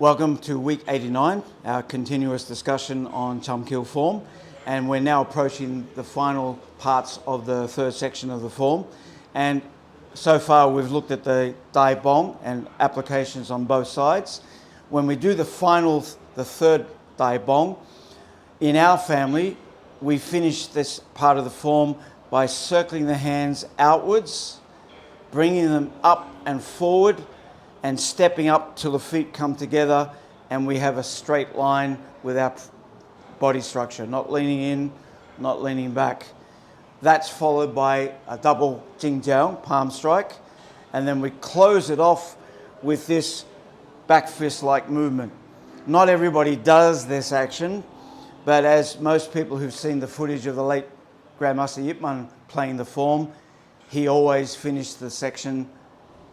Welcome to week 89, our continuous discussion on Cham Kiu form, and we're now approaching the final parts of the third section of the form. And so far we've looked at the Dai Bong and applications on both sides. When we do the third Dai Bong, in our family, we finish this part of the form by circling the hands outwards, bringing them up and forward, and stepping up till the feet come together and we have a straight line with our body structure, not leaning in, not leaning back. That's followed by a double Jing Jiao, palm strike, and then we close it off with this back fist-like movement. Not everybody does this action, but as most people who've seen the footage of the late Grandmaster Yip Man playing the form, he always finished the section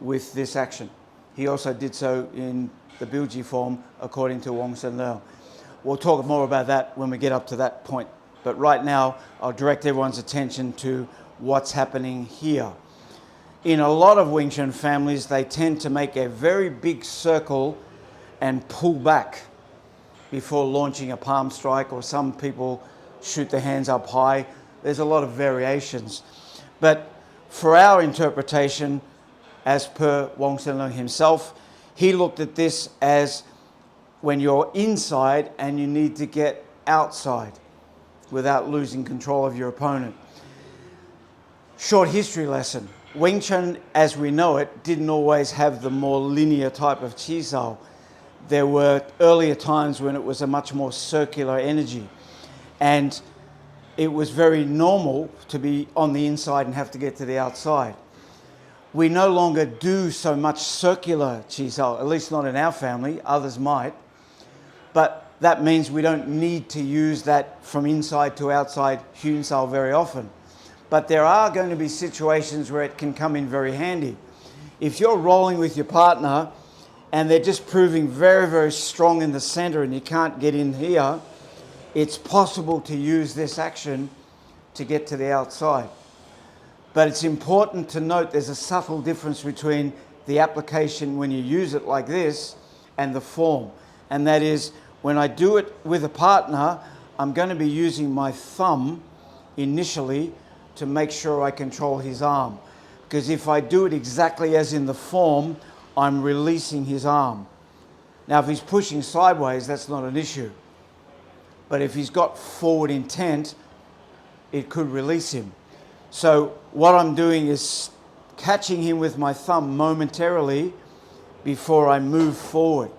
with this action. He also did so in the Bilji form, according to WSL. We'll talk more about that when we get up to that point. But right now, I'll direct everyone's attention to what's happening here. In a lot of Wing Chun families, they tend to make a very big circle and pull back before launching a palm strike, or some people shoot their hands up high. There's a lot of variations. But for our interpretation, as per WSL himself, he looked at this as when you're inside and you need to get outside without losing control of your opponent. Short history lesson. Wing Chun, as we know it, didn't always have the more linear type of Chi Sao. There were earlier times when it was a much more circular energy. And it was very normal to be on the inside and have to get to the outside. We no longer do so much circular Chi Sao, at least not in our family, others might. But that means we don't need to use that from inside to outside Huen Sau very often. But there are going to be situations where it can come in very handy. If you're rolling with your partner and they're just proving very, very strong in the center and you can't get in here, it's possible to use this action to get to the outside. But it's important to note there's a subtle difference between the application when you use it like this and the form. And that is, when I do it with a partner, I'm going to be using my thumb initially to make sure I control his arm. Because if I do it exactly as in the form, I'm releasing his arm. Now, if he's pushing sideways, that's not an issue. But if he's got forward intent, it could release him. So what I'm doing is catching him with my thumb momentarily before I move forward.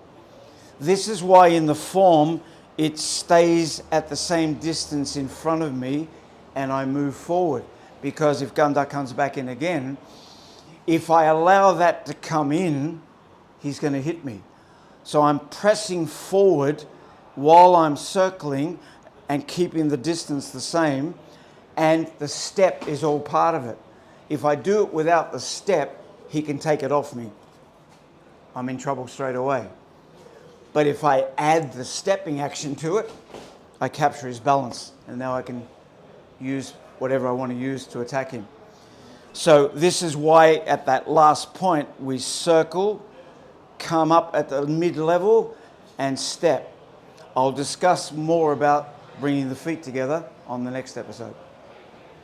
This is why in the form it stays at the same distance in front of me and I move forward. Because if Ganda comes back in again, if I allow that to come in, he's going to hit me. So I'm pressing forward while I'm circling and keeping the distance the same. And the step is all part of it. If I do it without the step, he can take it off me. I'm in trouble straight away. But if I add the stepping action to it, I capture his balance. And now I can use whatever I want to use to attack him. So this is why at that last point, we circle, come up at the mid-level, and step. I'll discuss more about bringing the feet together on the next episode.